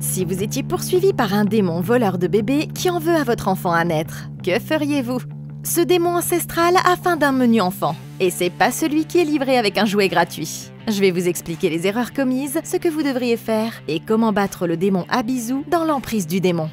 Si vous étiez poursuivi par un démon voleur de bébés qui en veut à votre enfant à naître, que feriez-vous? Ce démon ancestral a faim d'un menu enfant, et c'est pas celui qui est livré avec un jouet gratuit. Je vais vous expliquer les erreurs commises, ce que vous devriez faire, et comment battre le démon Abizu dans l'emprise du démon.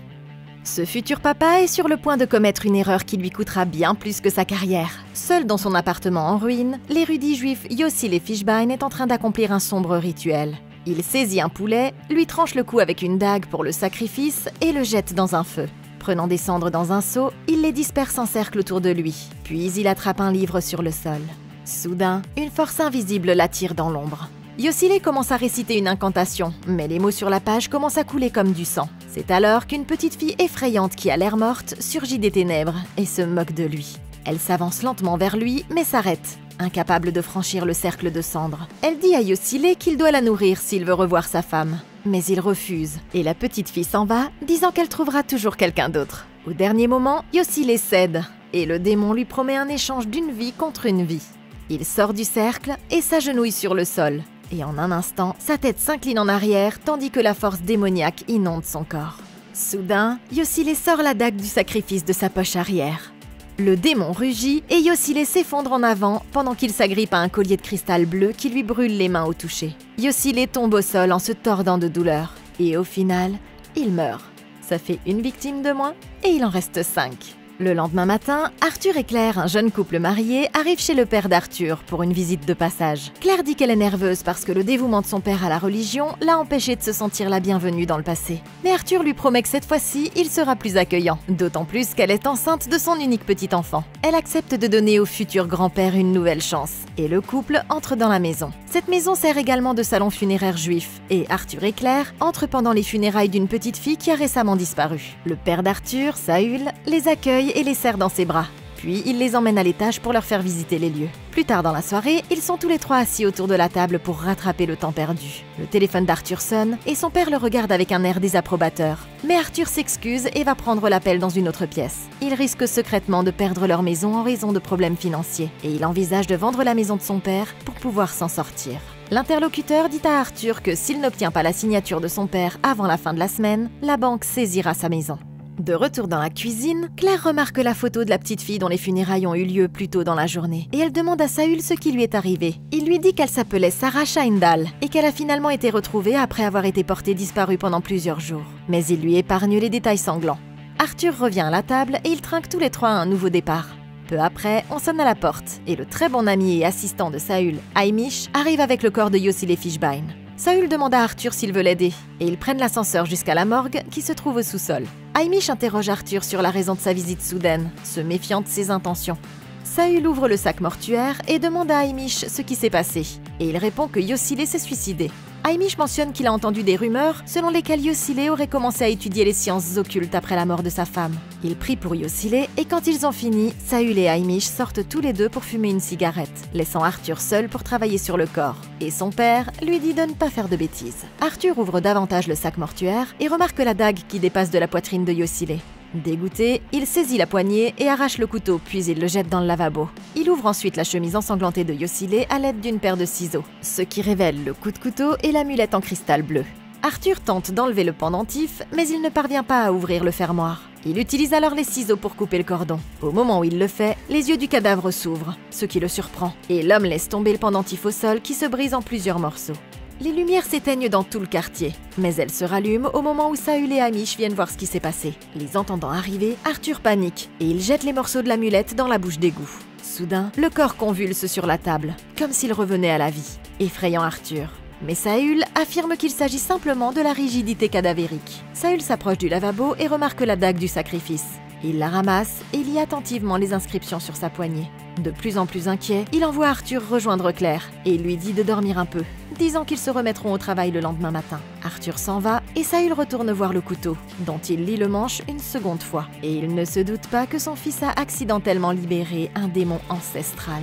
Ce futur papa est sur le point de commettre une erreur qui lui coûtera bien plus que sa carrière. Seul dans son appartement en ruine, l'érudit juif Yossi le Fishbein est en train d'accomplir un sombre rituel. Il saisit un poulet, lui tranche le cou avec une dague pour le sacrifice et le jette dans un feu. Prenant des cendres dans un seau, il les disperse en cercle autour de lui. Puis il attrape un livre sur le sol. Soudain, une force invisible l'attire dans l'ombre. Yossi commence à réciter une incantation, mais les mots sur la page commencent à couler comme du sang. C'est alors qu'une petite fille effrayante qui a l'air morte surgit des ténèbres et se moque de lui. Elle s'avance lentement vers lui, mais s'arrête, incapable de franchir le cercle de cendres. Elle dit à Yossi qu'il doit la nourrir s'il veut revoir sa femme. Mais il refuse, et la petite fille s'en va, disant qu'elle trouvera toujours quelqu'un d'autre. Au dernier moment, Yossi cède, et le démon lui promet un échange d'une vie contre une vie. Il sort du cercle et s'agenouille sur le sol. Et en un instant, sa tête s'incline en arrière tandis que la force démoniaque inonde son corps. Soudain, Yossi sort la dague du sacrifice de sa poche arrière. Le démon rugit et Yossi s'effondre en avant pendant qu'il s'agrippe à un collier de cristal bleu qui lui brûle les mains au toucher. Yossi tombe au sol en se tordant de douleur. Et au final, il meurt. Ça fait une victime de moins et il en reste 5. Le lendemain matin, Arthur et Claire, un jeune couple marié, arrivent chez le père d'Arthur pour une visite de passage. Claire dit qu'elle est nerveuse parce que le dévouement de son père à la religion l'a empêchée de se sentir la bienvenue dans le passé. Mais Arthur lui promet que cette fois-ci, il sera plus accueillant, d'autant plus qu'elle est enceinte de son unique petit enfant. Elle accepte de donner au futur grand-père une nouvelle chance, et le couple entre dans la maison. Cette maison sert également de salon funéraire juif, et Arthur et Claire entrent pendant les funérailles d'une petite fille qui a récemment disparu. Le père d'Arthur, Saül, les accueille et les serre dans ses bras. Puis il les emmène à l'étage pour leur faire visiter les lieux. Plus tard dans la soirée, ils sont tous les trois assis autour de la table pour rattraper le temps perdu. Le téléphone d'Arthur sonne et son père le regarde avec un air désapprobateur. Mais Arthur s'excuse et va prendre l'appel dans une autre pièce. Ils risquent secrètement de perdre leur maison en raison de problèmes financiers et il envisage de vendre la maison de son père pour pouvoir s'en sortir. L'interlocuteur dit à Arthur que s'il n'obtient pas la signature de son père avant la fin de la semaine, la banque saisira sa maison. De retour dans la cuisine, Claire remarque la photo de la petite fille dont les funérailles ont eu lieu plus tôt dans la journée. Et elle demande à Saül ce qui lui est arrivé. Il lui dit qu'elle s'appelait Sarah Scheindal et qu'elle a finalement été retrouvée après avoir été portée disparue pendant plusieurs jours. Mais il lui épargne les détails sanglants. Arthur revient à la table et ils trinquent tous les trois à un nouveau départ. Peu après, on sonne à la porte et le très bon ami et assistant de Saül, Haimish, arrive avec le corps de Yossi le Fishbein. Saül demande à Arthur s'il veut l'aider, et ils prennent l'ascenseur jusqu'à la morgue qui se trouve au sous-sol. Haimish interroge Arthur sur la raison de sa visite soudaine, se méfiant de ses intentions. Saül ouvre le sac mortuaire et demande à Haimish ce qui s'est passé, et il répond que Yossi s'est suicidé. Haimish mentionne qu'il a entendu des rumeurs selon lesquelles Yossi aurait commencé à étudier les sciences occultes après la mort de sa femme. Il prie pour Yossi et quand ils ont fini, Saül et Haimish sortent tous les deux pour fumer une cigarette, laissant Arthur seul pour travailler sur le corps. Et son père lui dit de ne pas faire de bêtises. Arthur ouvre davantage le sac mortuaire et remarque la dague qui dépasse de la poitrine de Yossi. Dégoûté, il saisit la poignée et arrache le couteau, puis il le jette dans le lavabo. Il ouvre ensuite la chemise ensanglantée de Yossi à l'aide d'une paire de ciseaux, ce qui révèle le coup de couteau et l'amulette en cristal bleu. Arthur tente d'enlever le pendentif, mais il ne parvient pas à ouvrir le fermoir. Il utilise alors les ciseaux pour couper le cordon. Au moment où il le fait, les yeux du cadavre s'ouvrent, ce qui le surprend, et l'homme laisse tomber le pendentif au sol qui se brise en plusieurs morceaux. Les lumières s'éteignent dans tout le quartier, mais elles se rallument au moment où Saül et Haimish viennent voir ce qui s'est passé. Les entendant arriver, Arthur panique et il jette les morceaux de l'amulette dans la bouche d'égout. Soudain, le corps convulse sur la table, comme s'il revenait à la vie, effrayant Arthur. Mais Saül affirme qu'il s'agit simplement de la rigidité cadavérique. Saül s'approche du lavabo et remarque la dague du sacrifice. Il la ramasse et lit attentivement les inscriptions sur sa poignée. De plus en plus inquiet, il envoie Arthur rejoindre Claire et lui dit de dormir un peu, disant qu'ils se remettront au travail le lendemain matin. Arthur s'en va et Saül retourne voir le couteau, dont il lit le manche une seconde fois. Et il ne se doute pas que son fils a accidentellement libéré un démon ancestral.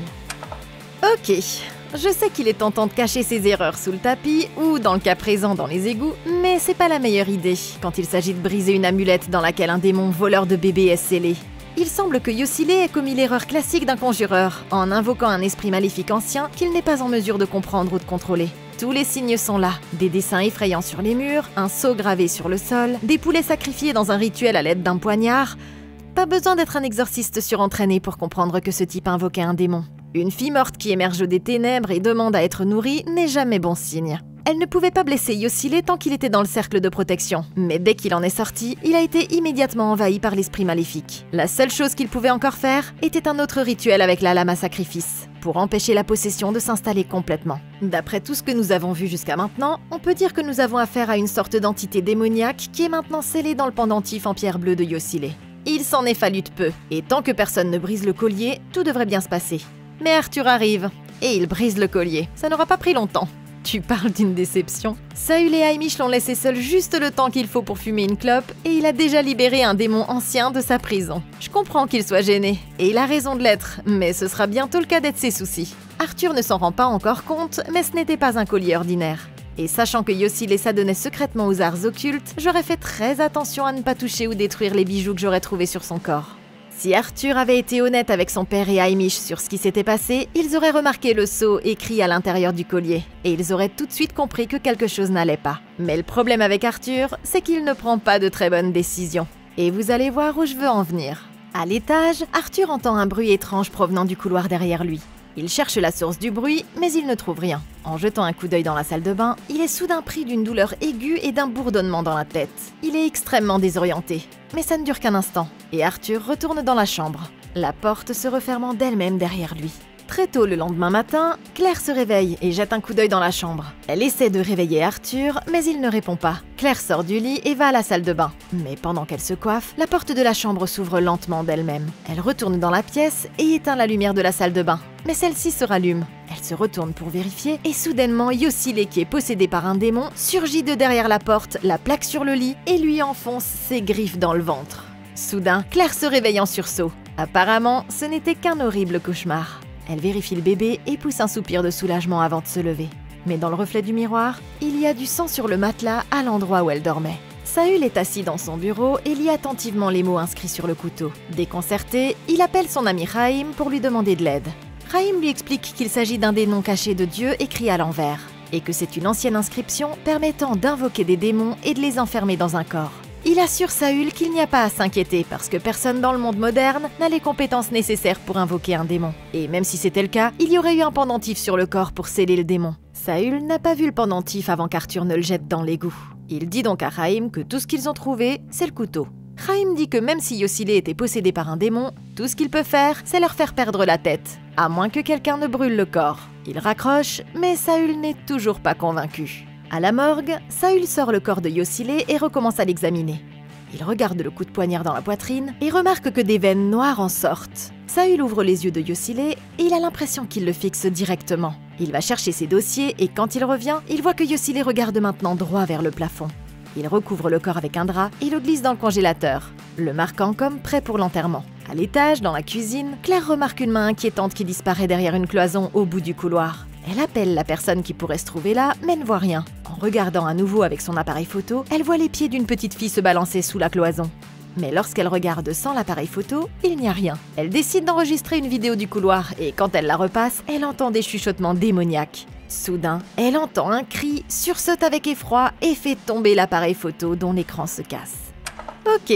Ok, je sais qu'il est tentant de cacher ses erreurs sous le tapis ou, dans le cas présent, dans les égouts, mais c'est pas la meilleure idée quand il s'agit de briser une amulette dans laquelle un démon voleur de bébés est scellé. Il semble que Yossi ait commis l'erreur classique d'un conjureur, en invoquant un esprit maléfique ancien qu'il n'est pas en mesure de comprendre ou de contrôler. Tous les signes sont là. Des dessins effrayants sur les murs, un sceau gravé sur le sol, des poulets sacrifiés dans un rituel à l'aide d'un poignard. Pas besoin d'être un exorciste surentraîné pour comprendre que ce type invoquait un démon. Une fille morte qui émerge des ténèbres et demande à être nourrie n'est jamais bon signe. Elle ne pouvait pas blesser Yosile tant qu'il était dans le cercle de protection, mais dès qu'il en est sorti, il a été immédiatement envahi par l'esprit maléfique. La seule chose qu'il pouvait encore faire était un autre rituel avec la lame à sacrifice, pour empêcher la possession de s'installer complètement. D'après tout ce que nous avons vu jusqu'à maintenant, on peut dire que nous avons affaire à une sorte d'entité démoniaque qui est maintenant scellée dans le pendentif en pierre bleue de Yosile. Il s'en est fallu de peu, et tant que personne ne brise le collier, tout devrait bien se passer. Mais Arthur arrive, et il brise le collier. Ça n'aura pas pris longtemps. Tu parles d'une déception. Saül et Heimlich l'ont laissé seul juste le temps qu'il faut pour fumer une clope et il a déjà libéré un démon ancien de sa prison. Je comprends qu'il soit gêné, et il a raison de l'être, mais ce sera bientôt le cadet de ses soucis. Arthur ne s'en rend pas encore compte, mais ce n'était pas un collier ordinaire. Et sachant que Yosile s'adonnait secrètement aux arts occultes, j'aurais fait très attention à ne pas toucher ou détruire les bijoux que j'aurais trouvés sur son corps. Si Arthur avait été honnête avec son père et Heimlich sur ce qui s'était passé, ils auraient remarqué le sceau écrit à l'intérieur du collier, et ils auraient tout de suite compris que quelque chose n'allait pas. Mais le problème avec Arthur, c'est qu'il ne prend pas de très bonnes décisions. Et vous allez voir où je veux en venir. À l'étage, Arthur entend un bruit étrange provenant du couloir derrière lui. Il cherche la source du bruit, mais il ne trouve rien. En jetant un coup d'œil dans la salle de bain, il est soudain pris d'une douleur aiguë et d'un bourdonnement dans la tête. Il est extrêmement désorienté, mais ça ne dure qu'un instant, et Arthur retourne dans la chambre, la porte se refermant d'elle-même derrière lui. Très tôt le lendemain matin, Claire se réveille et jette un coup d'œil dans la chambre. Elle essaie de réveiller Arthur, mais il ne répond pas. Claire sort du lit et va à la salle de bain. Mais pendant qu'elle se coiffe, la porte de la chambre s'ouvre lentement d'elle-même. Elle retourne dans la pièce et éteint la lumière de la salle de bain. Mais celle-ci se rallume. Elle se retourne pour vérifier et soudainement, Yosile, qui est possédé par un démon, surgit de derrière la porte, la plaque sur le lit et lui enfonce ses griffes dans le ventre. Soudain, Claire se réveille en sursaut. Apparemment, ce n'était qu'un horrible cauchemar. Elle vérifie le bébé et pousse un soupir de soulagement avant de se lever. Mais dans le reflet du miroir, il y a du sang sur le matelas à l'endroit où elle dormait. Saül est assis dans son bureau et lit attentivement les mots inscrits sur le couteau. Déconcerté, il appelle son ami Chaim pour lui demander de l'aide. Chaim lui explique qu'il s'agit d'un des noms cachés de Dieu écrit à l'envers, et que c'est une ancienne inscription permettant d'invoquer des démons et de les enfermer dans un corps. Il assure Saül qu'il n'y a pas à s'inquiéter parce que personne dans le monde moderne n'a les compétences nécessaires pour invoquer un démon. Et même si c'était le cas, il y aurait eu un pendentif sur le corps pour sceller le démon. Saül n'a pas vu le pendentif avant qu'Arthur ne le jette dans l'égout. Il dit donc à Chaim que tout ce qu'ils ont trouvé, c'est le couteau. Chaim dit que même si Yosile était possédé par un démon, tout ce qu'il peut faire, c'est leur faire perdre la tête, à moins que quelqu'un ne brûle le corps. Il raccroche, mais Saül n'est toujours pas convaincu. À la morgue, Saül sort le corps de Yosile et recommence à l'examiner. Il regarde le coup de poignard dans la poitrine et remarque que des veines noires en sortent. Saül ouvre les yeux de Yosile et il a l'impression qu'il le fixe directement. Il va chercher ses dossiers et quand il revient, il voit que Yosile regarde maintenant droit vers le plafond. Il recouvre le corps avec un drap et le glisse dans le congélateur, le marquant comme prêt pour l'enterrement. À l'étage, dans la cuisine, Claire remarque une main inquiétante qui disparaît derrière une cloison au bout du couloir. Elle appelle la personne qui pourrait se trouver là, mais ne voit rien. En regardant à nouveau avec son appareil photo, elle voit les pieds d'une petite fille se balancer sous la cloison. Mais lorsqu'elle regarde sans l'appareil photo, il n'y a rien. Elle décide d'enregistrer une vidéo du couloir et quand elle la repasse, elle entend des chuchotements démoniaques. Soudain, elle entend un cri, sursaute avec effroi et fait tomber l'appareil photo dont l'écran se casse. Ok.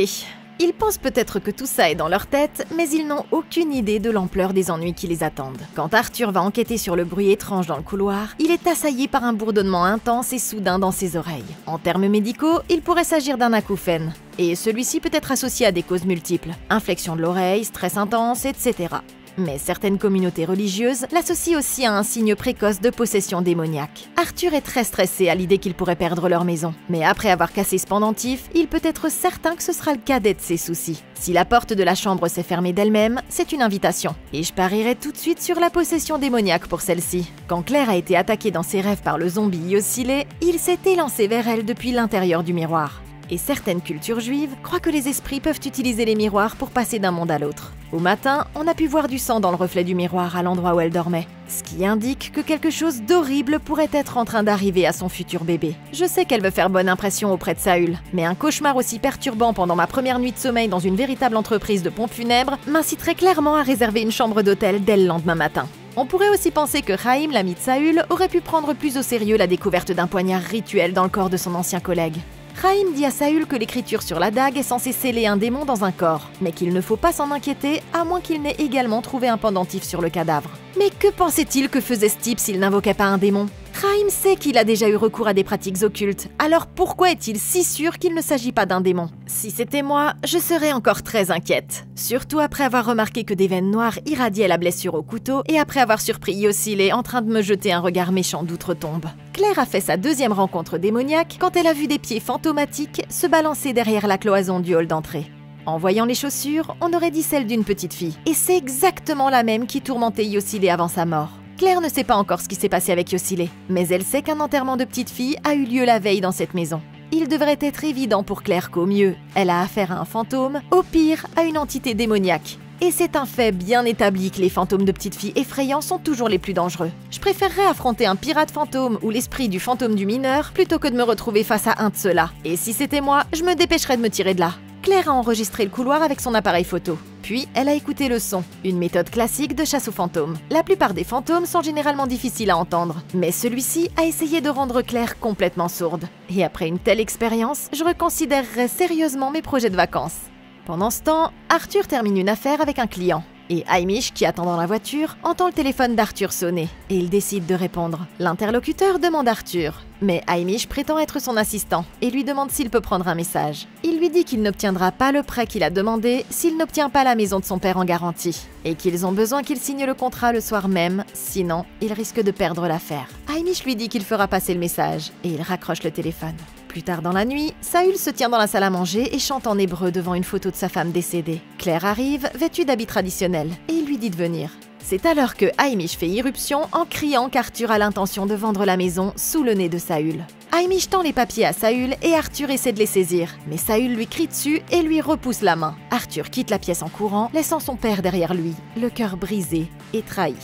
Ils pensent peut-être que tout ça est dans leur tête, mais ils n'ont aucune idée de l'ampleur des ennuis qui les attendent. Quand Arthur va enquêter sur le bruit étrange dans le couloir, il est assailli par un bourdonnement intense et soudain dans ses oreilles. En termes médicaux, il pourrait s'agir d'un acouphène, et celui-ci peut être associé à des causes multiples, infection de l'oreille, stress intense, etc. Mais certaines communautés religieuses l'associent aussi à un signe précoce de possession démoniaque. Arthur est très stressé à l'idée qu'il pourrait perdre leur maison. Mais après avoir cassé ce pendentif, il peut être certain que ce sera le cadet de ses soucis. Si la porte de la chambre s'est fermée d'elle-même, c'est une invitation. Et je parierais tout de suite sur la possession démoniaque pour celle-ci. Quand Claire a été attaquée dans ses rêves par le zombie Yosile, il s'est élancé vers elle depuis l'intérieur du miroir. Et certaines cultures juives croient que les esprits peuvent utiliser les miroirs pour passer d'un monde à l'autre. Au matin, on a pu voir du sang dans le reflet du miroir à l'endroit où elle dormait, ce qui indique que quelque chose d'horrible pourrait être en train d'arriver à son futur bébé. Je sais qu'elle veut faire bonne impression auprès de Saül, mais un cauchemar aussi perturbant pendant ma première nuit de sommeil dans une véritable entreprise de pompes funèbres m'inciterait clairement à réserver une chambre d'hôtel dès le lendemain matin. On pourrait aussi penser que Chaim, l'ami de Saül, aurait pu prendre plus au sérieux la découverte d'un poignard rituel dans le corps de son ancien collègue. Chaim dit à Saül que l'écriture sur la dague est censée sceller un démon dans un corps, mais qu'il ne faut pas s'en inquiéter à moins qu'il n'ait également trouvé un pendentif sur le cadavre. Mais que pensait-il que faisait ce type s'il n'invoquait pas un démon? Chaim sait qu'il a déjà eu recours à des pratiques occultes, alors pourquoi est-il si sûr qu'il ne s'agit pas d'un démon? Si c'était moi, je serais encore très inquiète. Surtout après avoir remarqué que des veines noires irradiaient la blessure au couteau et après avoir surpris Yossile en train de me jeter un regard méchant d'outre-tombe. Claire a fait sa deuxième rencontre démoniaque quand elle a vu des pieds fantomatiques se balancer derrière la cloison du hall d'entrée. En voyant les chaussures, on aurait dit celle d'une petite fille, et c'est exactement la même qui tourmentait Yossile avant sa mort. Claire ne sait pas encore ce qui s'est passé avec Yossile, mais elle sait qu'un enterrement de petite fille a eu lieu la veille dans cette maison. Il devrait être évident pour Claire qu'au mieux, elle a affaire à un fantôme, au pire, à une entité démoniaque. Et c'est un fait bien établi que les fantômes de petites filles effrayants sont toujours les plus dangereux. Je préférerais affronter un pirate fantôme ou l'esprit du fantôme du mineur plutôt que de me retrouver face à un de ceux-là. Et si c'était moi, je me dépêcherais de me tirer de là. Claire a enregistré le couloir avec son appareil photo. Puis, elle a écouté le son, une méthode classique de chasse aux fantômes. La plupart des fantômes sont généralement difficiles à entendre, mais celui-ci a essayé de rendre Claire complètement sourde. Et après une telle expérience, je reconsidérerais sérieusement mes projets de vacances. Pendant ce temps, Arthur termine une affaire avec un client. Et Heimish, qui attend dans la voiture, entend le téléphone d'Arthur sonner. Et il décide de répondre. L'interlocuteur demande Arthur. Mais Heimish prétend être son assistant et lui demande s'il peut prendre un message. Il lui dit qu'il n'obtiendra pas le prêt qu'il a demandé s'il n'obtient pas la maison de son père en garantie. Et qu'ils ont besoin qu'il signe le contrat le soir même, sinon il risque de perdre l'affaire. Heimish lui dit qu'il fera passer le message et il raccroche le téléphone. Plus tard dans la nuit, Saül se tient dans la salle à manger et chante en hébreu devant une photo de sa femme décédée. Claire arrive, vêtue d'habits traditionnels, et il lui dit de venir. C'est alors que Heimish fait irruption en criant qu'Arthur a l'intention de vendre la maison sous le nez de Saül. Heimish tend les papiers à Saül et Arthur essaie de les saisir, mais Saül lui crie dessus et lui repousse la main. Arthur quitte la pièce en courant, laissant son père derrière lui, le cœur brisé et trahi.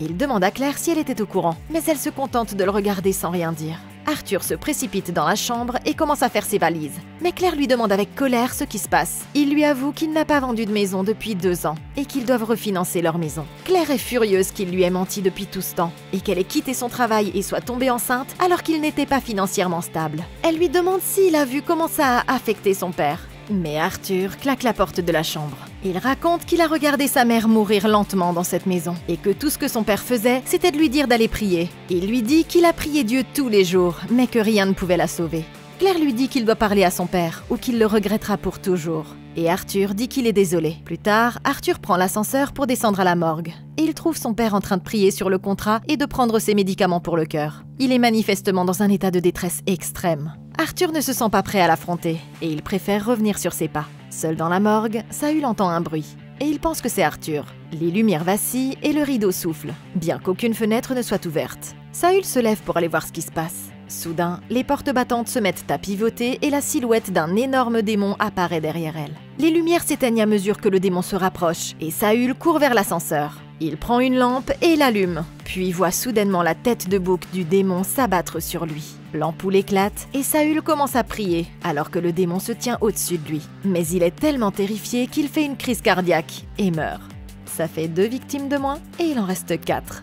Il demande à Claire si elle était au courant, mais elle se contente de le regarder sans rien dire. Arthur se précipite dans la chambre et commence à faire ses valises. Mais Claire lui demande avec colère ce qui se passe. Il lui avoue qu'il n'a pas vendu de maison depuis 2 ans et qu'ils doivent refinancer leur maison. Claire est furieuse qu'il lui ait menti depuis tout ce temps et qu'elle ait quitté son travail et soit tombée enceinte alors qu'il n'était pas financièrement stable. Elle lui demande s'il a vu comment ça a affecté son père. Mais Arthur claque la porte de la chambre. Il raconte qu'il a regardé sa mère mourir lentement dans cette maison et que tout ce que son père faisait, c'était de lui dire d'aller prier. Il lui dit qu'il a prié Dieu tous les jours, mais que rien ne pouvait la sauver. Claire lui dit qu'il doit parler à son père ou qu'il le regrettera pour toujours. Et Arthur dit qu'il est désolé. Plus tard, Arthur prend l'ascenseur pour descendre à la morgue. Et il trouve son père en train de prier sur le contrat et de prendre ses médicaments pour le cœur. Il est manifestement dans un état de détresse extrême. Arthur ne se sent pas prêt à l'affronter et il préfère revenir sur ses pas. Seul dans la morgue, Saül entend un bruit. Et il pense que c'est Arthur. Les lumières vacillent et le rideau souffle, bien qu'aucune fenêtre ne soit ouverte. Saül se lève pour aller voir ce qui se passe. Soudain, les portes battantes se mettent à pivoter et la silhouette d'un énorme démon apparaît derrière elle. Les lumières s'éteignent à mesure que le démon se rapproche et Saül court vers l'ascenseur. Il prend une lampe et l'allume, puis voit soudainement la tête de bouc du démon s'abattre sur lui. L'ampoule éclate et Saül commence à prier alors que le démon se tient au-dessus de lui. Mais il est tellement terrifié qu'il fait une crise cardiaque et meurt. Ça fait 2 victimes de moins et il en reste 4.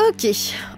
Ok,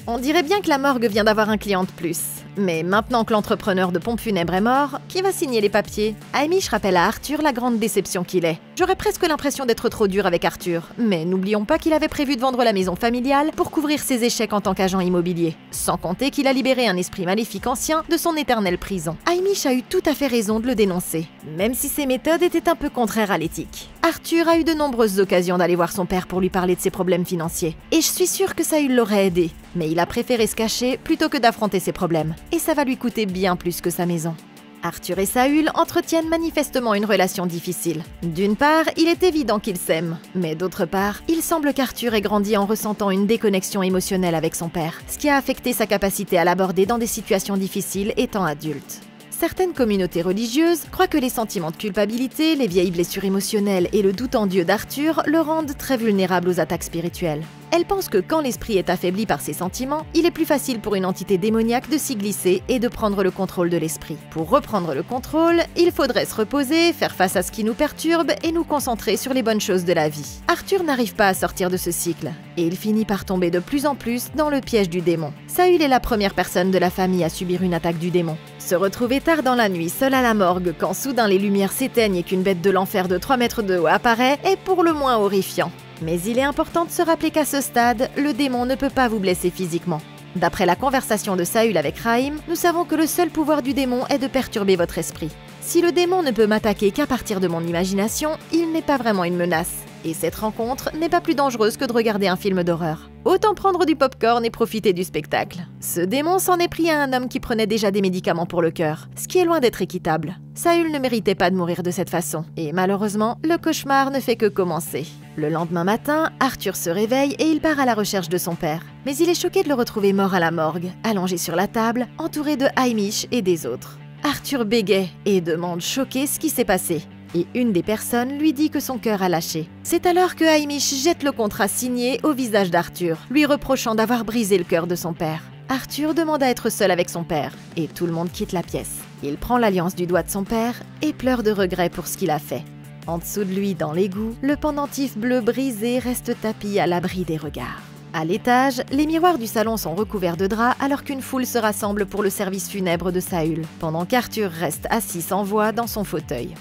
on dirait bien que la morgue vient d'avoir un client de plus. Mais maintenant que l'entrepreneur de pompes funèbres est mort, qui va signer les papiers? Heimish rappelle à Arthur la grande déception qu'il est. J'aurais presque l'impression d'être trop dur avec Arthur, mais n'oublions pas qu'il avait prévu de vendre la maison familiale pour couvrir ses échecs en tant qu'agent immobilier. Sans compter qu'il a libéré un esprit maléfique ancien de son éternelle prison. Heimish a eu tout à fait raison de le dénoncer, même si ses méthodes étaient un peu contraires à l'éthique. Arthur a eu de nombreuses occasions d'aller voir son père pour lui parler de ses problèmes financiers, et je suis sûre que Saül l'aurait aidé, mais il a préféré se cacher plutôt que d'affronter ses problèmes, et ça va lui coûter bien plus que sa maison. Arthur et Saül entretiennent manifestement une relation difficile. D'une part, il est évident qu'ils s'aiment, mais d'autre part, il semble qu'Arthur ait grandi en ressentant une déconnexion émotionnelle avec son père, ce qui a affecté sa capacité à l'aborder dans des situations difficiles étant adulte. Certaines communautés religieuses croient que les sentiments de culpabilité, les vieilles blessures émotionnelles et le doute en Dieu d'Arthur le rendent très vulnérable aux attaques spirituelles. Elles pensent que quand l'esprit est affaibli par ses sentiments, il est plus facile pour une entité démoniaque de s'y glisser et de prendre le contrôle de l'esprit. Pour reprendre le contrôle, il faudrait se reposer, faire face à ce qui nous perturbe et nous concentrer sur les bonnes choses de la vie. Arthur n'arrive pas à sortir de ce cycle, et il finit par tomber de plus en plus dans le piège du démon. Saül est la première personne de la famille à subir une attaque du démon. Se retrouver tard dans la nuit, seul à la morgue, quand soudain les lumières s'éteignent et qu'une bête de l'enfer de 3 mètres de haut apparaît, est pour le moins horrifiant. Mais il est important de se rappeler qu'à ce stade, le démon ne peut pas vous blesser physiquement. D'après la conversation de Saül avec Raïm, nous savons que le seul pouvoir du démon est de perturber votre esprit. Si le démon ne peut m'attaquer qu'à partir de mon imagination, il n'est pas vraiment une menace. Et cette rencontre n'est pas plus dangereuse que de regarder un film d'horreur. Autant prendre du popcorn et profiter du spectacle. Ce démon s'en est pris à un homme qui prenait déjà des médicaments pour le cœur, ce qui est loin d'être équitable. Saül ne méritait pas de mourir de cette façon, et malheureusement, le cauchemar ne fait que commencer. Le lendemain matin, Arthur se réveille et il part à la recherche de son père. Mais il est choqué de le retrouver mort à la morgue, allongé sur la table, entouré de Haymish et des autres. Arthur bégaie et demande choqué ce qui s'est passé. Et une des personnes lui dit que son cœur a lâché. C'est alors que Haymish jette le contrat signé au visage d'Arthur, lui reprochant d'avoir brisé le cœur de son père. Arthur demande à être seul avec son père, et tout le monde quitte la pièce. Il prend l'alliance du doigt de son père et pleure de regret pour ce qu'il a fait. En dessous de lui, dans l'égout, le pendentif bleu brisé reste tapi à l'abri des regards. À l'étage, les miroirs du salon sont recouverts de draps alors qu'une foule se rassemble pour le service funèbre de Saül, pendant qu'Arthur reste assis sans voix dans son fauteuil.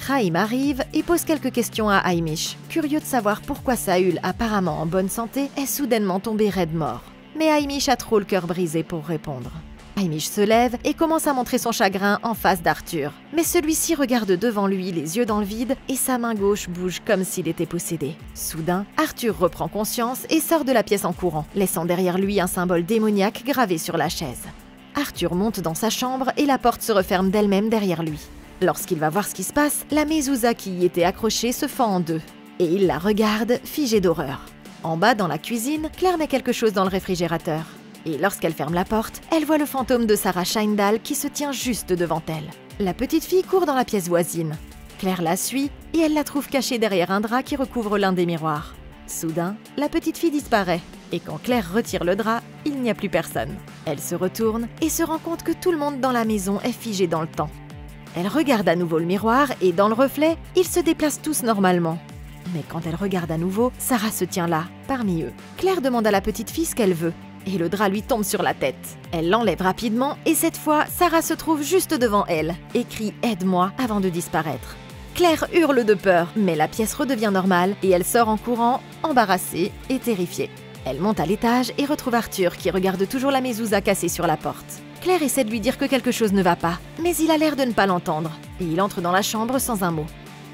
Raïm arrive et pose quelques questions à Haymish, curieux de savoir pourquoi Saül, apparemment en bonne santé, est soudainement tombé raide mort. Mais Haymish a trop le cœur brisé pour répondre. Haymish se lève et commence à montrer son chagrin en face d'Arthur. Mais celui-ci regarde devant lui, les yeux dans le vide, et sa main gauche bouge comme s'il était possédé. Soudain, Arthur reprend conscience et sort de la pièce en courant, laissant derrière lui un symbole démoniaque gravé sur la chaise. Arthur monte dans sa chambre et la porte se referme d'elle-même derrière lui. Lorsqu'il va voir ce qui se passe, la mezouza qui y était accrochée se fend en deux. Et il la regarde, figé d'horreur. En bas, dans la cuisine, Claire met quelque chose dans le réfrigérateur. Et lorsqu'elle ferme la porte, elle voit le fantôme de Sarah Scheindal qui se tient juste devant elle. La petite fille court dans la pièce voisine. Claire la suit et elle la trouve cachée derrière un drap qui recouvre l'un des miroirs. Soudain, la petite fille disparaît. Et quand Claire retire le drap, il n'y a plus personne. Elle se retourne et se rend compte que tout le monde dans la maison est figé dans le temps. Elle regarde à nouveau le miroir et dans le reflet, ils se déplacent tous normalement. Mais quand elle regarde à nouveau, Sarah se tient là, parmi eux. Claire demande à la petite fille ce qu'elle veut. Et le drap lui tombe sur la tête. Elle l'enlève rapidement et cette fois, Sarah se trouve juste devant elle et crie « Aide-moi » avant de disparaître. Claire hurle de peur, mais la pièce redevient normale et elle sort en courant, embarrassée et terrifiée. Elle monte à l'étage et retrouve Arthur qui regarde toujours la mezouza cassée sur la porte. Claire essaie de lui dire que quelque chose ne va pas, mais il a l'air de ne pas l'entendre et il entre dans la chambre sans un mot.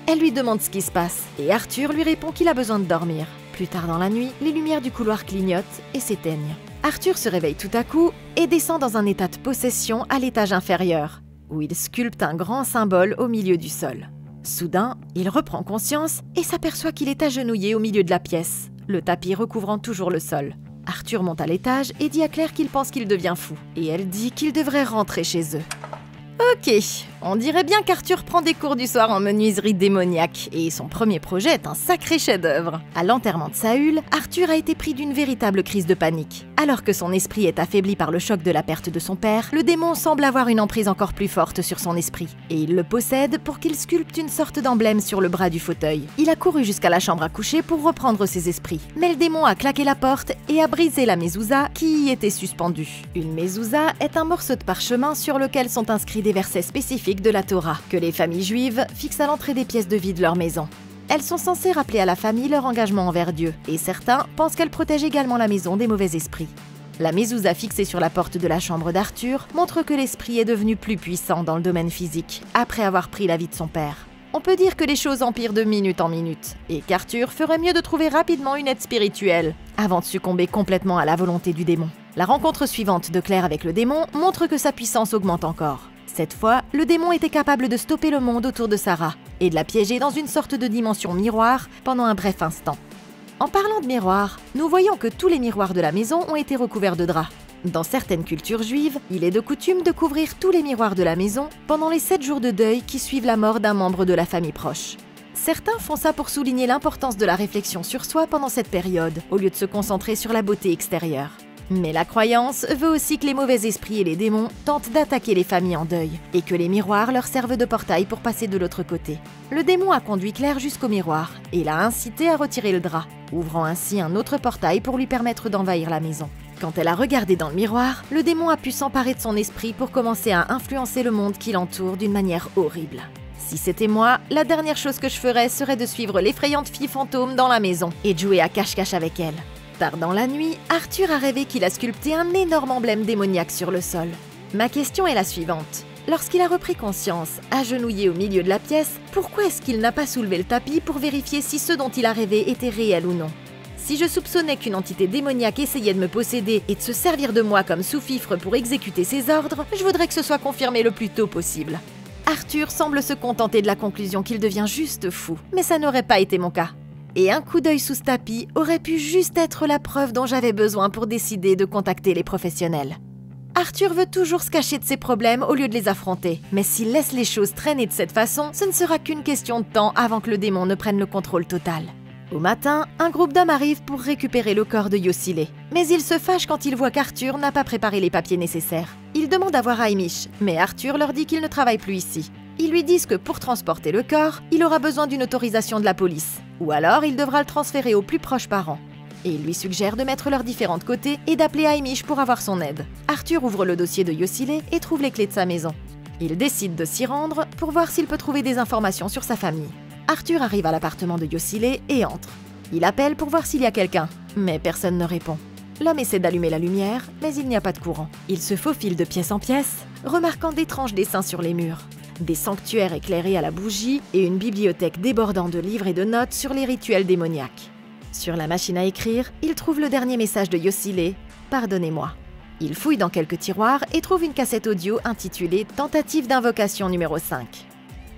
Elle lui demande ce qui se passe et Arthur lui répond qu'il a besoin de dormir. Plus tard dans la nuit, les lumières du couloir clignotent et s'éteignent. Arthur se réveille tout à coup et descend dans un état de possession à l'étage inférieur, où il sculpte un grand symbole au milieu du sol. Soudain, il reprend conscience et s'aperçoit qu'il est agenouillé au milieu de la pièce, le tapis recouvrant toujours le sol. Arthur monte à l'étage et dit à Claire qu'il pense qu'il devient fou, et elle dit qu'il devrait rentrer chez eux. Ok, on dirait bien qu'Arthur prend des cours du soir en menuiserie démoniaque, et son premier projet est un sacré chef-d'œuvre. À l'enterrement de Saül, Arthur a été pris d'une véritable crise de panique. Alors que son esprit est affaibli par le choc de la perte de son père, le démon semble avoir une emprise encore plus forte sur son esprit, et il le possède pour qu'il sculpte une sorte d'emblème sur le bras du fauteuil. Il a couru jusqu'à la chambre à coucher pour reprendre ses esprits, mais le démon a claqué la porte et a brisé la mezouza qui y était suspendue. Une mezouza est un morceau de parchemin sur lequel sont inscrits des versets spécifiques de la Torah, que les familles juives fixent à l'entrée des pièces de vie de leur maison. Elles sont censées rappeler à la famille leur engagement envers Dieu, et certains pensent qu'elles protègent également la maison des mauvais esprits. La mezouza fixée sur la porte de la chambre d'Arthur montre que l'esprit est devenu plus puissant dans le domaine physique, après avoir pris la vie de son père. On peut dire que les choses empirent de minute en minute, et qu'Arthur ferait mieux de trouver rapidement une aide spirituelle, avant de succomber complètement à la volonté du démon. La rencontre suivante de Claire avec le démon montre que sa puissance augmente encore. Cette fois, le démon était capable de stopper le monde autour de Sarah et de la piéger dans une sorte de dimension miroir pendant un bref instant. En parlant de miroir, nous voyons que tous les miroirs de la maison ont été recouverts de draps. Dans certaines cultures juives, il est de coutume de couvrir tous les miroirs de la maison pendant les 7 jours de deuil qui suivent la mort d'un membre de la famille proche. Certains font ça pour souligner l'importance de la réflexion sur soi pendant cette période, au lieu de se concentrer sur la beauté extérieure. Mais la croyance veut aussi que les mauvais esprits et les démons tentent d'attaquer les familles en deuil, et que les miroirs leur servent de portail pour passer de l'autre côté. Le démon a conduit Claire jusqu'au miroir, et l'a incité à retirer le drap, ouvrant ainsi un autre portail pour lui permettre d'envahir la maison. Quand elle a regardé dans le miroir, le démon a pu s'emparer de son esprit pour commencer à influencer le monde qui l'entoure d'une manière horrible. Si c'était moi, la dernière chose que je ferais serait de suivre l'effrayante fille fantôme dans la maison et de jouer à cache-cache avec elle. Tard dans la nuit, Arthur a rêvé qu'il a sculpté un énorme emblème démoniaque sur le sol. Ma question est la suivante. Lorsqu'il a repris conscience, agenouillé au milieu de la pièce, pourquoi est-ce qu'il n'a pas soulevé le tapis pour vérifier si ce dont il a rêvé était réel ou non? Si je soupçonnais qu'une entité démoniaque essayait de me posséder et de se servir de moi comme sous-fifre pour exécuter ses ordres, je voudrais que ce soit confirmé le plus tôt possible. Arthur semble se contenter de la conclusion qu'il devient juste fou, mais ça n'aurait pas été mon cas. Et un coup d'œil sous ce tapis aurait pu juste être la preuve dont j'avais besoin pour décider de contacter les professionnels. Arthur veut toujours se cacher de ses problèmes au lieu de les affronter, mais s'il laisse les choses traîner de cette façon, ce ne sera qu'une question de temps avant que le démon ne prenne le contrôle total. Au matin, un groupe d'hommes arrive pour récupérer le corps de Yossile. Mais il se fâche quand il voit qu'Arthur n'a pas préparé les papiers nécessaires. Ils demandent à voir Haymish, mais Arthur leur dit qu'il ne travaille plus ici. Ils lui disent que pour transporter le corps, il aura besoin d'une autorisation de la police. Ou alors, il devra le transférer aux plus proches parents. Et il lui suggère de mettre leurs différents de côté et d'appeler Haymish pour avoir son aide. Arthur ouvre le dossier de Yossile et trouve les clés de sa maison. Il décide de s'y rendre pour voir s'il peut trouver des informations sur sa famille. Arthur arrive à l'appartement de Yossile et entre. Il appelle pour voir s'il y a quelqu'un, mais personne ne répond. L'homme essaie d'allumer la lumière, mais il n'y a pas de courant. Il se faufile de pièce en pièce, remarquant d'étranges dessins sur les murs. Des sanctuaires éclairés à la bougie et une bibliothèque débordant de livres et de notes sur les rituels démoniaques. Sur la machine à écrire, il trouve le dernier message de Yossile, « Pardonnez-moi ». Il fouille dans quelques tiroirs et trouve une cassette audio intitulée « Tentative d'invocation numéro 5 ».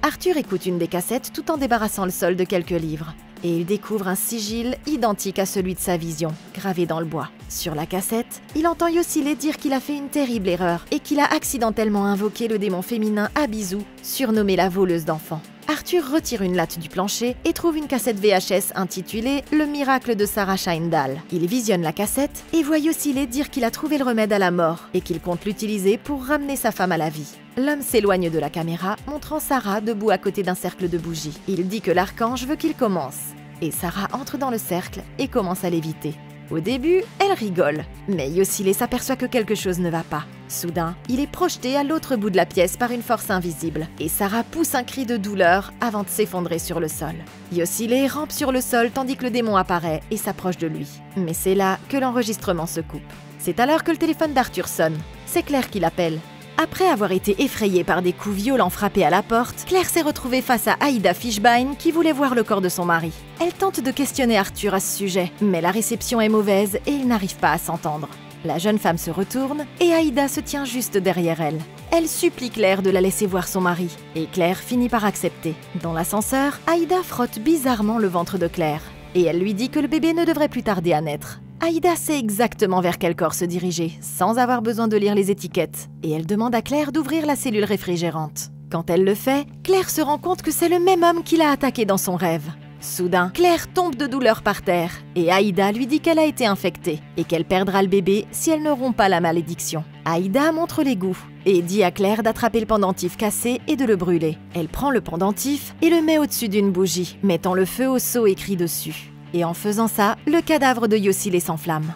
Arthur écoute une des cassettes tout en débarrassant le sol de quelques livres. Et il découvre un sigil identique à celui de sa vision, gravé dans le bois. Sur la cassette, il entend Yossile dire qu'il a fait une terrible erreur et qu'il a accidentellement invoqué le démon féminin Abizu, surnommé la voleuse d'enfants. Arthur retire une latte du plancher et trouve une cassette VHS intitulée « Le miracle de Sarah Scheindal ». Il visionne la cassette et voit Yossile dire qu'il a trouvé le remède à la mort et qu'il compte l'utiliser pour ramener sa femme à la vie. L'homme s'éloigne de la caméra, montrant Sarah debout à côté d'un cercle de bougies. Il dit que l'archange veut qu'il commence. Et Sarah entre dans le cercle et commence à l'éviter. Au début, elle rigole, mais Yossile s'aperçoit que quelque chose ne va pas. Soudain, il est projeté à l'autre bout de la pièce par une force invisible, et Sarah pousse un cri de douleur avant de s'effondrer sur le sol. Yossile rampe sur le sol tandis que le démon apparaît et s'approche de lui. Mais c'est là que l'enregistrement se coupe. C'est alors que le téléphone d'Arthur sonne. C'est Claire qui l'appelle. Après avoir été effrayée par des coups violents frappés à la porte, Claire s'est retrouvée face à Aïda Fishbein qui voulait voir le corps de son mari. Elle tente de questionner Arthur à ce sujet, mais la réception est mauvaise et ils n'arrivent pas à s'entendre. La jeune femme se retourne et Aïda se tient juste derrière elle. Elle supplie Claire de la laisser voir son mari, et Claire finit par accepter. Dans l'ascenseur, Aïda frotte bizarrement le ventre de Claire, et elle lui dit que le bébé ne devrait plus tarder à naître. Aïda sait exactement vers quel corps se diriger, sans avoir besoin de lire les étiquettes, et elle demande à Claire d'ouvrir la cellule réfrigérante. Quand elle le fait, Claire se rend compte que c'est le même homme qui l'a attaquée dans son rêve. Soudain, Claire tombe de douleur par terre, et Aïda lui dit qu'elle a été infectée, et qu'elle perdra le bébé si elle ne rompt pas la malédiction. Aïda montre l'égout, et dit à Claire d'attraper le pendentif cassé et de le brûler. Elle prend le pendentif et le met au-dessus d'une bougie, mettant le feu au seau écrit dessus. Et en faisant ça, le cadavre de Yossile s'enflamme.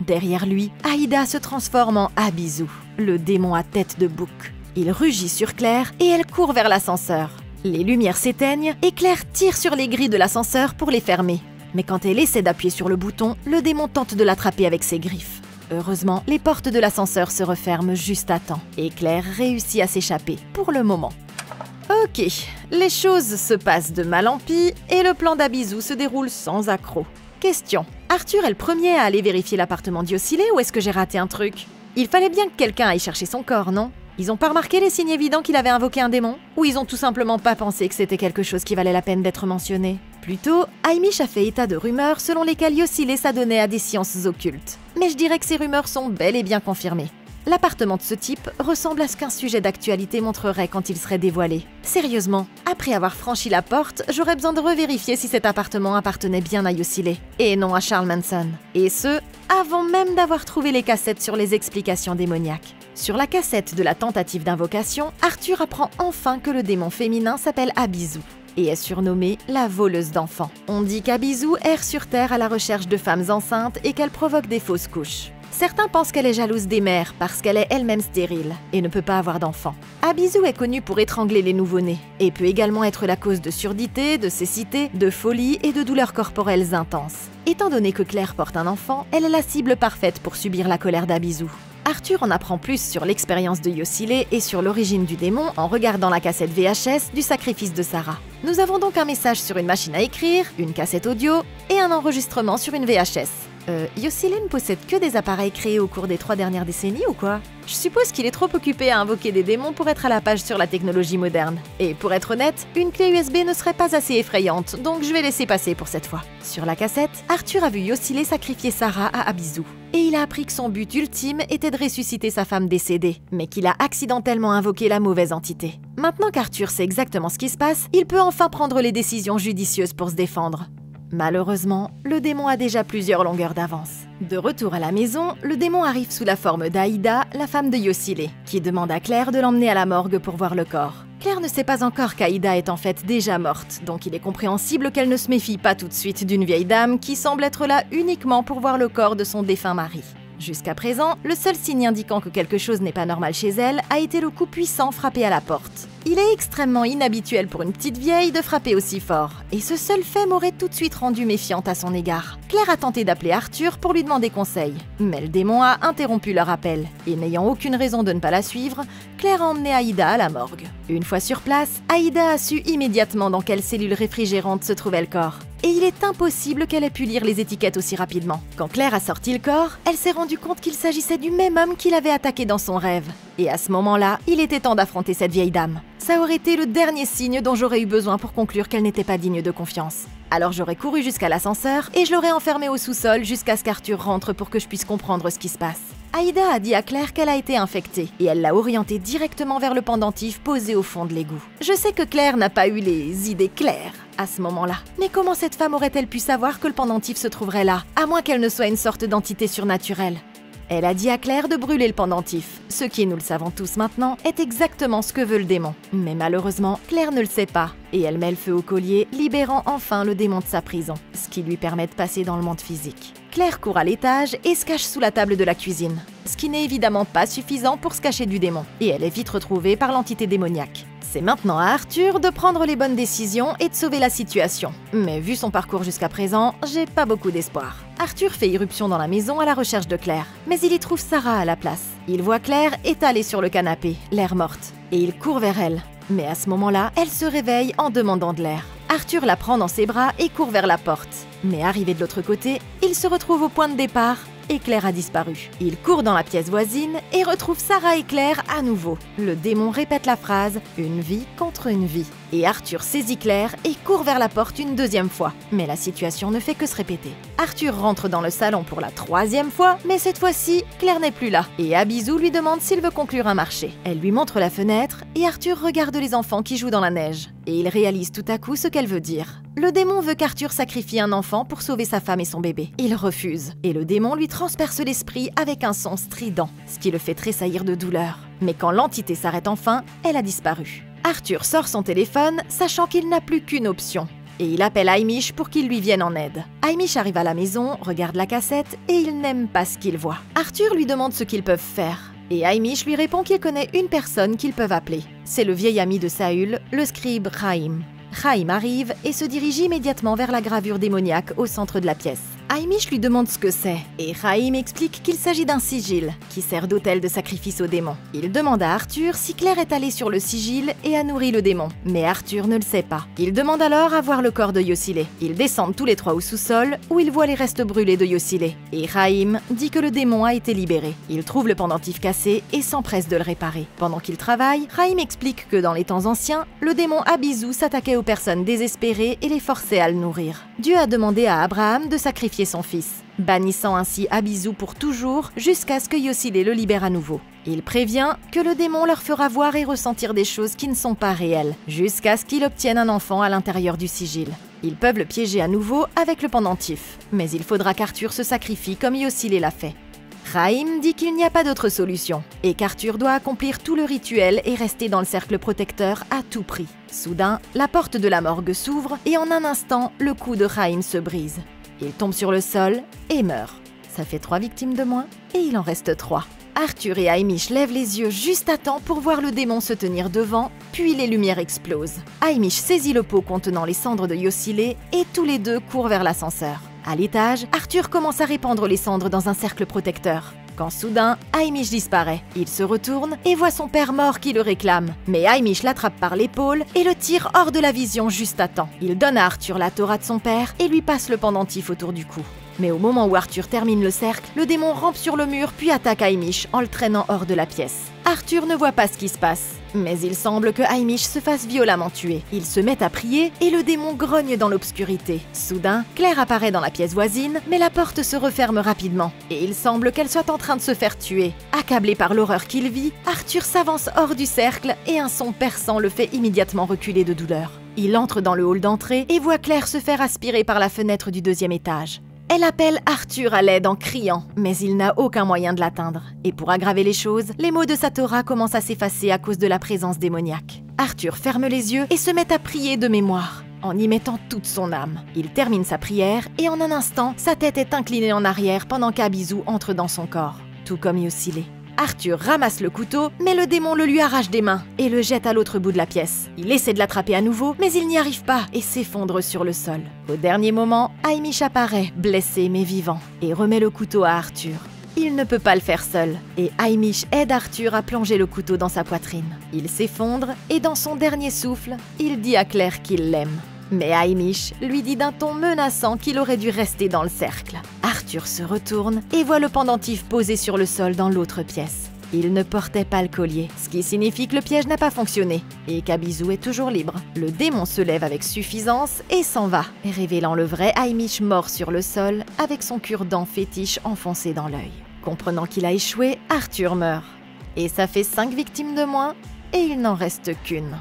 Derrière lui, Aïda se transforme en Abizu, le démon à tête de bouc. Il rugit sur Claire et elle court vers l'ascenseur. Les lumières s'éteignent et Claire tire sur les grilles de l'ascenseur pour les fermer. Mais quand elle essaie d'appuyer sur le bouton, le démon tente de l'attraper avec ses griffes. Heureusement, les portes de l'ascenseur se referment juste à temps et Claire réussit à s'échapper, pour le moment. Ok, les choses se passent de mal en pis et le plan d'Abizu se déroule sans accroc. Question, Arthur est le premier à aller vérifier l'appartement d'Yossile ou est-ce que j'ai raté un truc? Il fallait bien que quelqu'un aille chercher son corps, non? Ils ont pas remarqué les signes évidents qu'il avait invoqué un démon? Ou ils ont tout simplement pas pensé que c'était quelque chose qui valait la peine d'être mentionné? Plutôt, Haymish a fait état de rumeurs selon lesquelles Yossile s'adonnait à des sciences occultes. mais je dirais que ces rumeurs sont bel et bien confirmées. L'appartement de ce type ressemble à ce qu'un sujet d'actualité montrerait quand il serait dévoilé. Sérieusement, après avoir franchi la porte, j'aurais besoin de revérifier si cet appartement appartenait bien à Yosile, et non à Charles Manson. Et ce, avant même d'avoir trouvé les cassettes sur les explications démoniaques. Sur la cassette de la tentative d'invocation, Arthur apprend enfin que le démon féminin s'appelle Abizu et est surnommée la voleuse d'enfants. On dit qu'Abizu erre sur Terre à la recherche de femmes enceintes et qu'elle provoque des fausses couches. Certains pensent qu'elle est jalouse des mères parce qu'elle est elle-même stérile et ne peut pas avoir d'enfants. Abizu est connue pour étrangler les nouveau-nés et peut également être la cause de surdité, de cécité, de folie et de douleurs corporelles intenses. Étant donné que Claire porte un enfant, elle est la cible parfaite pour subir la colère d'Abizu. Arthur en apprend plus sur l'expérience de Yosile et sur l'origine du démon en regardant la cassette VHS du sacrifice de Sarah. Nous avons donc un message sur une machine à écrire, une cassette audio et un enregistrement sur une VHS. Yosile ne possède que des appareils créés au cours des 3 dernières décennies ou quoi? Je suppose qu'il est trop occupé à invoquer des démons pour être à la page sur la technologie moderne. Et pour être honnête, une clé USB ne serait pas assez effrayante, donc je vais laisser passer pour cette fois. Sur la cassette, Arthur a vu Yosile sacrifier Sarah à Abizu. Et il a appris que son but ultime était de ressusciter sa femme décédée, mais qu'il a accidentellement invoqué la mauvaise entité. Maintenant qu'Arthur sait exactement ce qui se passe, il peut enfin prendre les décisions judicieuses pour se défendre. Malheureusement, le démon a déjà plusieurs longueurs d'avance. De retour à la maison, le démon arrive sous la forme d'Aïda, la femme de Yosile, qui demande à Claire de l'emmener à la morgue pour voir le corps. Claire ne sait pas encore qu'Aïda est en fait déjà morte, donc il est compréhensible qu'elle ne se méfie pas tout de suite d'une vieille dame qui semble être là uniquement pour voir le corps de son défunt mari. Jusqu'à présent, le seul signe indiquant que quelque chose n'est pas normal chez elle a été le coup puissant frappé à la porte. Il est extrêmement inhabituel pour une petite vieille de frapper aussi fort, et ce seul fait m'aurait tout de suite rendue méfiante à son égard. Claire a tenté d'appeler Arthur pour lui demander conseil, mais le démon a interrompu leur appel, et n'ayant aucune raison de ne pas la suivre, Claire a emmené Aïda à la morgue. Une fois sur place, Aïda a su immédiatement dans quelle cellule réfrigérante se trouvait le corps. Et il est impossible qu'elle ait pu lire les étiquettes aussi rapidement. Quand Claire a sorti le corps, elle s'est rendue compte qu'il s'agissait du même homme qui l'avait attaqué dans son rêve. Et à ce moment-là, il était temps d'affronter cette vieille dame. Ça aurait été le dernier signe dont j'aurais eu besoin pour conclure qu'elle n'était pas digne de confiance. Alors j'aurais couru jusqu'à l'ascenseur et je l'aurais enfermée au sous-sol jusqu'à ce qu'Arthur rentre pour que je puisse comprendre ce qui se passe. Aïda a dit à Claire qu'elle a été infectée et elle l'a orientée directement vers le pendentif posé au fond de l'égout. Je sais que Claire n'a pas eu les idées claires à ce moment-là. Mais comment cette femme aurait-elle pu savoir que le pendentif se trouverait là, à moins qu'elle ne soit une sorte d'entité surnaturelle? Elle a dit à Claire de brûler le pendentif, ce qui, nous le savons tous maintenant, est exactement ce que veut le démon. Mais malheureusement, Claire ne le sait pas, et elle met le feu au collier, libérant enfin le démon de sa prison, ce qui lui permet de passer dans le monde physique. Claire court à l'étage et se cache sous la table de la cuisine, ce qui n'est évidemment pas suffisant pour se cacher du démon, et elle est vite retrouvée par l'entité démoniaque. C'est maintenant à Arthur de prendre les bonnes décisions et de sauver la situation. Mais vu son parcours jusqu'à présent, j'ai pas beaucoup d'espoir. Arthur fait irruption dans la maison à la recherche de Claire, mais il y trouve Sarah à la place. Il voit Claire étalée sur le canapé, l'air morte, et il court vers elle. Mais à ce moment-là, elle se réveille en demandant de l'air. Arthur la prend dans ses bras et court vers la porte. Mais arrivé de l'autre côté, il se retrouve au point de départ et Claire a disparu. Il court dans la pièce voisine et retrouve Sarah et Claire à nouveau. Le démon répète la phrase « une vie contre une vie ». Et Arthur saisit Claire et court vers la porte une deuxième fois. Mais la situation ne fait que se répéter. Arthur rentre dans le salon pour la 3e fois, mais cette fois-ci, Claire n'est plus là. Et Abizu lui demande s'il veut conclure un marché. Elle lui montre la fenêtre et Arthur regarde les enfants qui jouent dans la neige. Et il réalise tout à coup ce qu'elle veut dire. Le démon veut qu'Arthur sacrifie un enfant pour sauver sa femme et son bébé. Il refuse. Et le démon lui transperce l'esprit avec un son strident, ce qui le fait tressaillir de douleur. Mais quand l'entité s'arrête enfin, elle a disparu. Arthur sort son téléphone, sachant qu'il n'a plus qu'une option. Et il appelle Haymish pour qu'il lui vienne en aide. Haymish arrive à la maison, regarde la cassette et il n'aime pas ce qu'il voit. Arthur lui demande ce qu'ils peuvent faire. Et Haymish lui répond qu'il connaît une personne qu'ils peuvent appeler. C'est le vieil ami de Saül, le scribe Raïm. Raïm arrive et se dirige immédiatement vers la gravure démoniaque au centre de la pièce. Haymish lui demande ce que c'est, et Raïm explique qu'il s'agit d'un sigil, qui sert d'autel de sacrifice au démon. Il demande à Arthur si Claire est allée sur le sigil et a nourri le démon, mais Arthur ne le sait pas. Il demande alors à voir le corps de Yosile. Ils descendent tous les trois au sous-sol, où ils voient les restes brûlés de Yosile, et Raïm dit que le démon a été libéré. Il trouve le pendentif cassé et s'empresse de le réparer. Pendant qu'il travaille, Raïm explique que dans les temps anciens, le démon Abizu s'attaquait aux personnes désespérées et les forçait à le nourrir. Dieu a demandé à Abraham de sacrifier sacrifier son fils, bannissant ainsi Abizu pour toujours jusqu'à ce que Yosile le libère à nouveau. Il prévient que le démon leur fera voir et ressentir des choses qui ne sont pas réelles, jusqu'à ce qu'il obtienne un enfant à l'intérieur du sigil. Ils peuvent le piéger à nouveau avec le pendentif, mais il faudra qu'Arthur se sacrifie comme Yosile l'a fait. Rahim dit qu'il n'y a pas d'autre solution, et qu'Arthur doit accomplir tout le rituel et rester dans le cercle protecteur à tout prix. Soudain, la porte de la morgue s'ouvre et en un instant, le cou de Rahim se brise. Il tombe sur le sol et meurt. Ça fait 3 victimes de moins, et il en reste 3. Arthur et Haymish lèvent les yeux juste à temps pour voir le démon se tenir devant, puis les lumières explosent. Haymish saisit le pot contenant les cendres de Yosile et tous les deux courent vers l'ascenseur. À l'étage, Arthur commence à répandre les cendres dans un cercle protecteur. Quand soudain, Haymish disparaît. Il se retourne et voit son père mort qui le réclame. Mais Haymish l'attrape par l'épaule et le tire hors de la vision juste à temps. Il donne à Arthur la Torah de son père et lui passe le pendentif autour du cou. Mais au moment où Arthur termine le cercle, le démon rampe sur le mur puis attaque Haymish en le traînant hors de la pièce. Arthur ne voit pas ce qui se passe, mais il semble que Haymish se fasse violemment tuer. Il se met à prier et le démon grogne dans l'obscurité. Soudain, Claire apparaît dans la pièce voisine, mais la porte se referme rapidement et il semble qu'elle soit en train de se faire tuer. Accablé par l'horreur qu'il vit, Arthur s'avance hors du cercle et un son perçant le fait immédiatement reculer de douleur. Il entre dans le hall d'entrée et voit Claire se faire aspirer par la fenêtre du 2e étage. Elle appelle Arthur à l'aide en criant, mais il n'a aucun moyen de l'atteindre. Et pour aggraver les choses, les mots de sa Torah commencent à s'effacer à cause de la présence démoniaque. Arthur ferme les yeux et se met à prier de mémoire, en y mettant toute son âme. Il termine sa prière et en un instant, sa tête est inclinée en arrière pendant qu'Abizu entre dans son corps, tout comme Yosile. Arthur ramasse le couteau, mais le démon le lui arrache des mains et le jette à l'autre bout de la pièce. Il essaie de l'attraper à nouveau, mais il n'y arrive pas et s'effondre sur le sol. Au dernier moment, Haymish apparaît, blessé mais vivant, et remet le couteau à Arthur. Il ne peut pas le faire seul, et Haymish aide Arthur à plonger le couteau dans sa poitrine. Il s'effondre, et dans son dernier souffle, il dit à Claire qu'il l'aime. Mais Haymish lui dit d'un ton menaçant qu'il aurait dû rester dans le cercle. Arthur se retourne et voit le pendentif posé sur le sol dans l'autre pièce. Il ne portait pas le collier, ce qui signifie que le piège n'a pas fonctionné et qu'Abizu est toujours libre. Le démon se lève avec suffisance et s'en va, révélant le vrai Haymish mort sur le sol avec son cure-dent fétiche enfoncé dans l'œil. Comprenant qu'il a échoué, Arthur meurt. Et ça fait 5 victimes de moins et il n'en reste qu'une.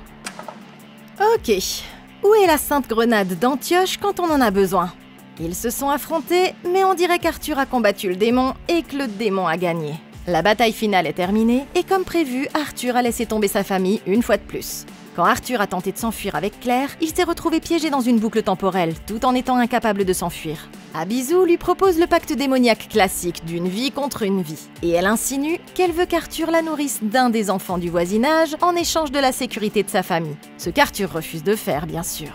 Ok. Où est la sainte grenade d'Antioche quand on en a besoin? Ils se sont affrontés, mais on dirait qu'Arthur a combattu le démon et que le démon a gagné. La bataille finale est terminée, et comme prévu, Arthur a laissé tomber sa famille une fois de plus. Quand Arthur a tenté de s'enfuir avec Claire, il s'est retrouvé piégé dans une boucle temporelle, tout en étant incapable de s'enfuir. Abizu lui propose le pacte démoniaque classique d'une vie contre une vie, et elle insinue qu'elle veut qu'Arthur la nourrisse d'un des enfants du voisinage en échange de la sécurité de sa famille. Ce qu'Arthur refuse de faire, bien sûr.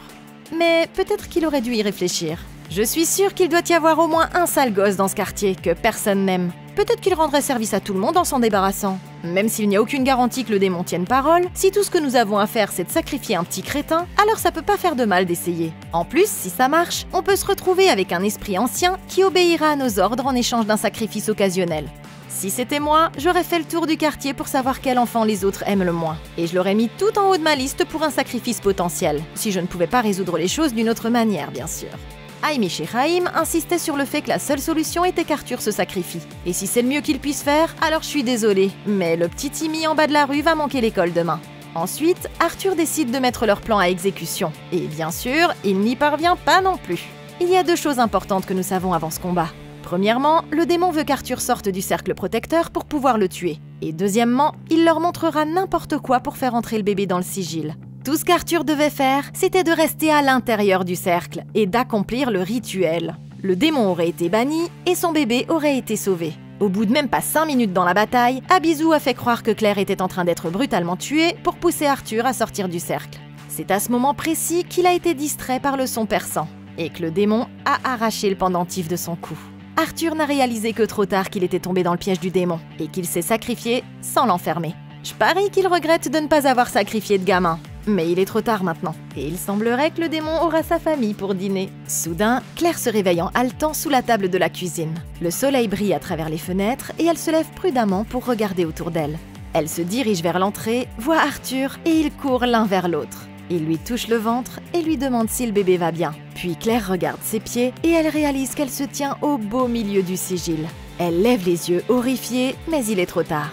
Mais peut-être qu'il aurait dû y réfléchir. Je suis sûre qu'il doit y avoir au moins un sale gosse dans ce quartier que personne n'aime. Peut-être qu'il rendrait service à tout le monde en s'en débarrassant. Même s'il n'y a aucune garantie que le démon tienne parole, si tout ce que nous avons à faire c'est de sacrifier un petit crétin, alors ça peut pas faire de mal d'essayer. En plus, si ça marche, on peut se retrouver avec un esprit ancien qui obéira à nos ordres en échange d'un sacrifice occasionnel. Si c'était moi, j'aurais fait le tour du quartier pour savoir quel enfant les autres aiment le moins. Et je l'aurais mis tout en haut de ma liste pour un sacrifice potentiel, si je ne pouvais pas résoudre les choses d'une autre manière, bien sûr. Haymish et Rahim insistaient sur le fait que la seule solution était qu'Arthur se sacrifie. Et si c'est le mieux qu'il puisse faire, alors je suis désolée, mais le petit Timmy en bas de la rue va manquer l'école demain. Ensuite, Arthur décide de mettre leur plan à exécution. Et bien sûr, il n'y parvient pas non plus. Il y a 2 choses importantes que nous savons avant ce combat. Premièrement, le démon veut qu'Arthur sorte du cercle protecteur pour pouvoir le tuer. Et deuxièmement, il leur montrera n'importe quoi pour faire entrer le bébé dans le sigil. Tout ce qu'Arthur devait faire, c'était de rester à l'intérieur du cercle et d'accomplir le rituel. Le démon aurait été banni et son bébé aurait été sauvé. Au bout de même pas 5 minutes dans la bataille, Abizu a fait croire que Claire était en train d'être brutalement tuée pour pousser Arthur à sortir du cercle. C'est à ce moment précis qu'il a été distrait par le son perçant et que le démon a arraché le pendentif de son cou. Arthur n'a réalisé que trop tard qu'il était tombé dans le piège du démon et qu'il s'est sacrifié sans l'enfermer. Je parie qu'il regrette de ne pas avoir sacrifié de gamin. Mais il est trop tard maintenant, et il semblerait que le démon aura sa famille pour dîner. Soudain, Claire se réveille en haletant sous la table de la cuisine. Le soleil brille à travers les fenêtres et elle se lève prudemment pour regarder autour d'elle. Elle se dirige vers l'entrée, voit Arthur et ils courent l'un vers l'autre. Il lui touche le ventre et lui demande si le bébé va bien. Puis Claire regarde ses pieds et elle réalise qu'elle se tient au beau milieu du sigil. Elle lève les yeux horrifiée, mais il est trop tard.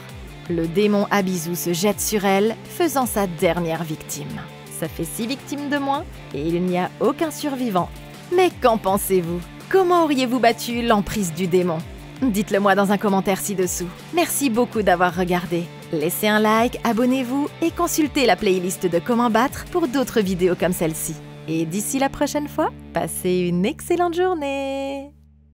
Le démon à bisous se jette sur elle, faisant sa dernière victime. Ça fait 6 victimes de moins et il n'y a aucun survivant. Mais qu'en pensez-vous? Comment auriez-vous battu l'emprise du démon? Dites-le moi dans un commentaire ci-dessous. Merci beaucoup d'avoir regardé. Laissez un like, abonnez-vous et consultez la playlist de Comment battre pour d'autres vidéos comme celle-ci. Et d'ici la prochaine fois, passez une excellente journée!